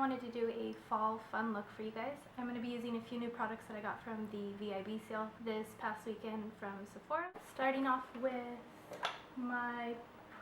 wanted to do a fall fun look for you guys. I'm going to be using a few new products that I got from the VIB sale this past weekend from Sephora. Starting off with my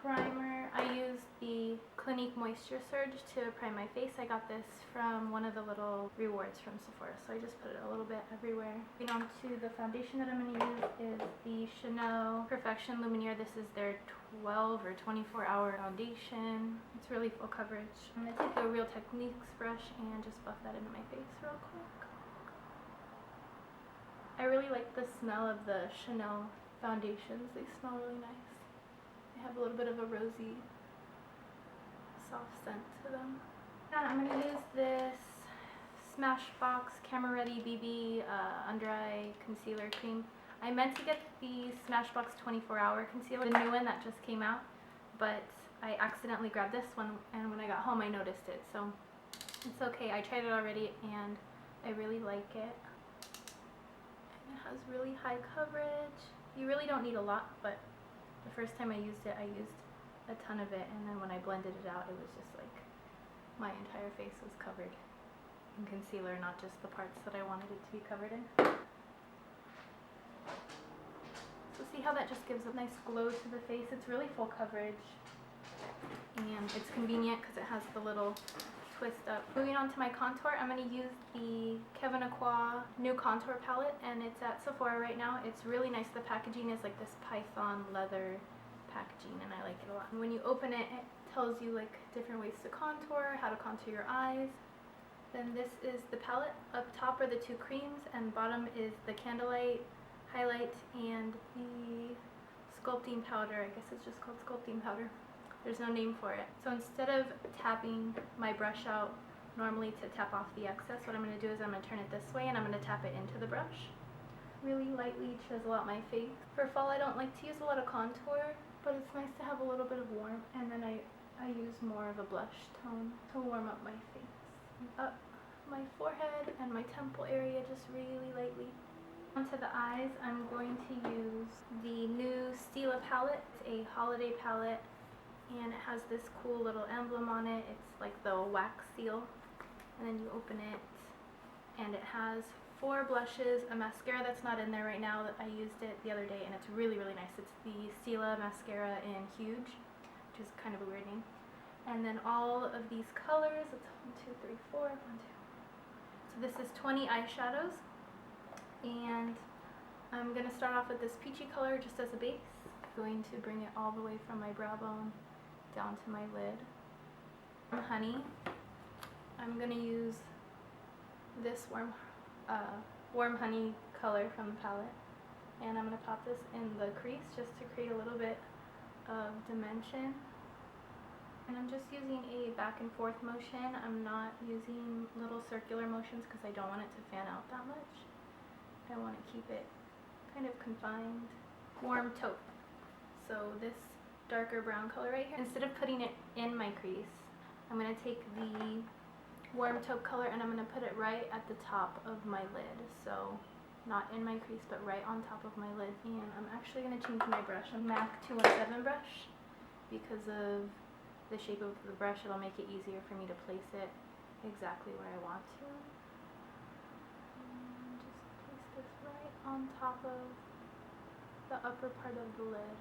primer, I used the Clinique Moisture Surge to prime my face. I got this from one of the little rewards from Sephora, so I just put it a little bit everywhere. Moving on to the foundation that I'm going to use is the Chanel Perfection Lumiere. This is their 12 or 24-hour foundation. It's really full coverage. I'm going to take a Real Techniques brush and just buff that into my face real quick. I really like the smell of the Chanel foundations. They smell really nice. They have a little bit of a rosy, soft scent to them. And I'm going to use this Smashbox Camera Ready BB Under Eye Concealer Cream. I meant to get the Smashbox 24-hour concealer, the new one that just came out, but I accidentally grabbed this one, and when I got home I noticed it, so it's okay. I tried it already and I really like it. It has really high coverage. You really don't need a lot, but the first time I used it, I used a ton of it, and then when I blended it out, it was just like my entire face was covered in concealer, not just the parts that I wanted it to be covered in. So see how that just gives a nice glow to the face? It's really full coverage, and it's convenient because it has the little twist up. Moving on to my contour, I'm going to use the Kevin Aqua new contour palette, and it's at Sephora right now. It's really nice. The packaging is like this python leather packaging, and I like it a lot. And when you open it, it tells you like different ways to contour, how to contour your eyes. Then this is the palette. Up top are the two creams, and bottom is the Candlelight highlight and the sculpting powder. I guess it's just called sculpting powder. There's no name for it. So instead of tapping my brush out normally to tap off the excess, what I'm going to do is I'm going to turn it this way and I'm going to tap it into the brush. Really lightly chisel out my face. For fall, I don't like to use a lot of contour, but it's nice to have a little bit of warmth, and then I use more of a blush tone to warm up my face. Up my forehead and my temple area just really lightly. Onto the eyes, I'm going to use the new Stila palette. It's a holiday palette, and it has this cool little emblem on it. It's like the wax seal, and then you open it, and it has 4 blushes, a mascara that's not in there right now. That I used it the other day, and it's really, really nice. It's the Stila mascara in Huge, which is kind of a weird name. And then all of these colors, it's 1, 2, 3, 4, 1, 2. So this is 20 eyeshadows, and I'm going to start off with this peachy color just as a base. I'm going to bring it all the way from my brow bone down to my lid. Honey, I'm going to use this warm honey color from the palette, and I'm going to pop this in the crease just to create a little bit of dimension. And I'm just using a back and forth motion. I'm not using little circular motions because I don't want it to fan out that much. I want to keep it kind of confined. Warm taupe. So this darker brown color right here, instead of putting it in my crease, I'm going to take the warm taupe color and I'm going to put it right at the top of my lid. So not in my crease, but right on top of my lid. And I'm actually going to change my brush. A MAC 217 brush, because of the shape of the brush, it'll make it easier for me to place it exactly where I want to. And just place this right on top of the upper part of the lid.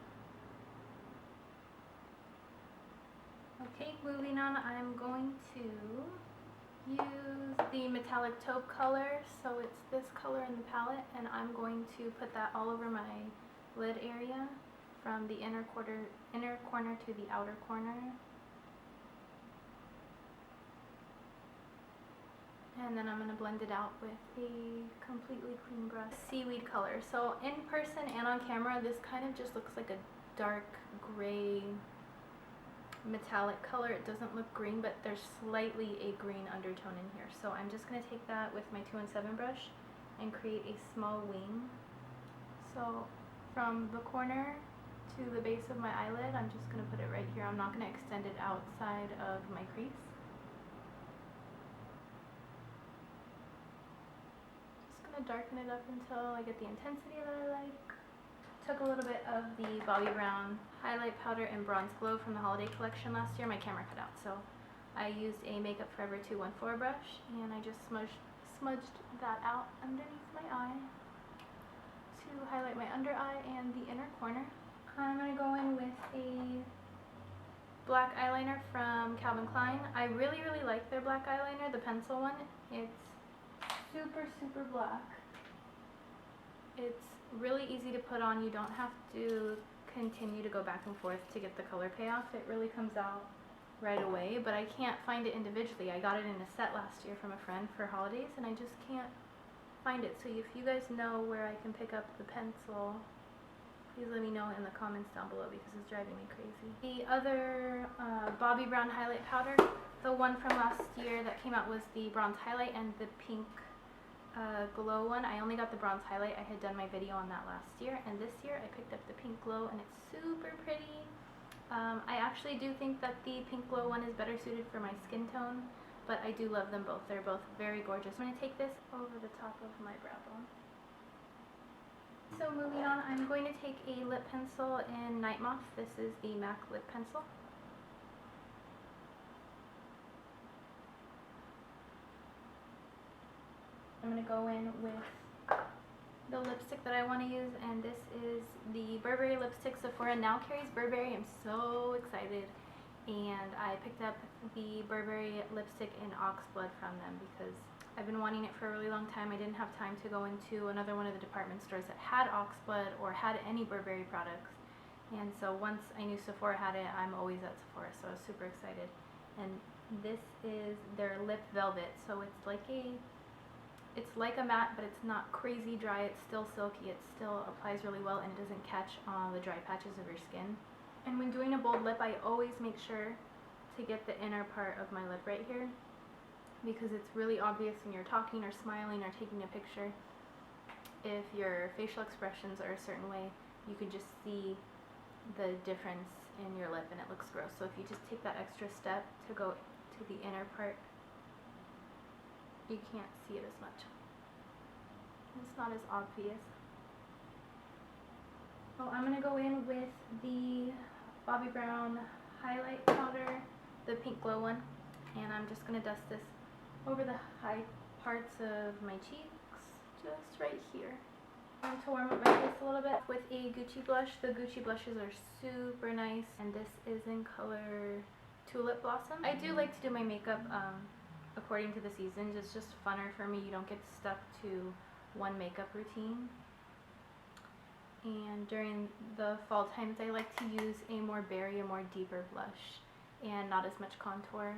Okay, moving on, I'm going to use the metallic taupe color. So it's this color in the palette, and I'm going to put that all over my lid area from the inner corner to the outer corner. And then I'm going to blend it out with a completely clean brush. Seaweed color. So in person and on camera, this kind of just looks like a dark gray metallic color. It doesn't look green, but there's slightly a green undertone in here. So I'm just going to take that with my 217 brush and create a small wing. So from the corner to the base of my eyelid, I'm just going to put it right here. I'm not going to extend it outside of my crease. Darken it up until I get the intensity that I like. Took a little bit of the Bobbi Brown highlight powder and bronze glow from the holiday collection last year. My camera cut out, so I used a Makeup Forever 214 brush, and I just smudged that out underneath my eye to highlight my under eye and the inner corner. I'm going to go in with a black eyeliner from Calvin Klein. I really like their black eyeliner, the pencil one. It's super black. It's really easy to put on. You don't have to continue to go back and forth to get the color payoff. It really comes out right away, but I can't find it individually. I got it in a set last year from a friend for holidays, and I just can't find it. So if you guys know where I can pick up the pencil, please let me know in the comments down below because it's driving me crazy. The other Bobbi Brown highlight powder, the one from last year that came out was the bronze highlight and the pink glow one. I only got the bronze highlight. I had done my video on that last year, and this year I picked up the pink glow, and it's super pretty. I actually do think that the pink glow one is better suited for my skin tone, but I do love them both. They're both very gorgeous. I'm going to take this over the top of my brow bone. So moving on, I'm going to take a lip pencil in Night Moth. This is the MAC lip pencil. I'm going to go in with the lipstick that I want to use, and this is the Burberry lipstick. Sephora now carries Burberry. I'm so excited. And I picked up the Burberry lipstick in Ox Blood from them because I've been wanting it for a really long time. I didn't have time to go into another one of the department stores that had Ox Blood or had any Burberry products. And so once I knew Sephora had it, I'm always at Sephora, so I was super excited. And this is their Lip Velvet. So it's like a matte, but it's not crazy dry. It's still silky. It still applies really well, and it doesn't catch on the dry patches of your skin. And when doing a bold lip, I always make sure to get the inner part of my lip right here, because it's really obvious when you're talking or smiling or taking a picture. If your facial expressions are a certain way, you can just see the difference in your lip, and it looks gross. So if you just take that extra step to go to the inner part, you can't see it as much. It's not as obvious. So I'm going to go in with the Bobbi Brown highlight powder, the pink glow one, and I'm just going to dust this over the high parts of my cheeks, just right here. To warm up my face a little bit with a Gucci blush. The Gucci blushes are super nice, and this is in color Tulip Blossom. I do like to do my makeup according to the seasons. It's just funner for me. You don't get stuck to one makeup routine. And during the fall times, I like to use a more berry, a more deeper blush, and not as much contour.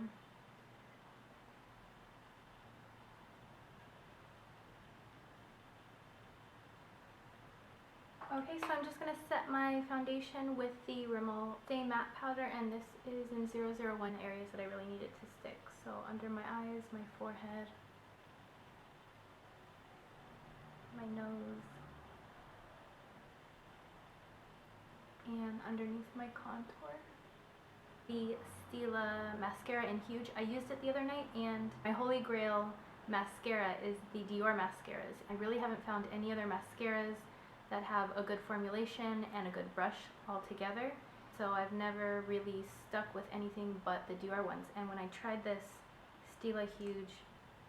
Okay, so I'm just going to set my foundation with the Rimmel Stay Matte Powder, and this is in 001 areas that I really need it to stick. So under my eyes, my forehead, my nose, and underneath my contour. The Stila mascara in Huge. I used it the other night, and my holy grail mascara is the Dior mascaras. I really haven't found any other mascaras that have a good formulation and a good brush all together. So I've never really stuck with anything but the Dior ones. And when I tried this Stila Huge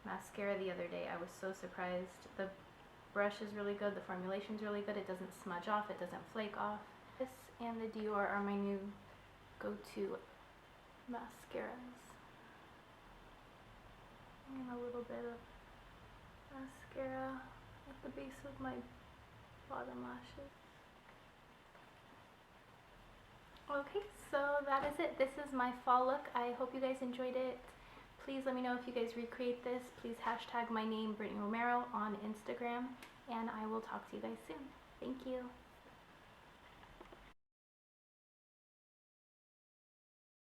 mascara the other day, I was so surprised. The brush is really good, the formulation is really good, it doesn't smudge off, it doesn't flake off. This and the Dior are my new go-to mascaras. And a little bit of mascara at the base of my bottom lashes. Okay, so that is it. This is my fall look. I hope you guys enjoyed it. Please let me know if you guys recreate this. Please hashtag my name, Brittany Romero, on Instagram, and I will talk to you guys soon. Thank you.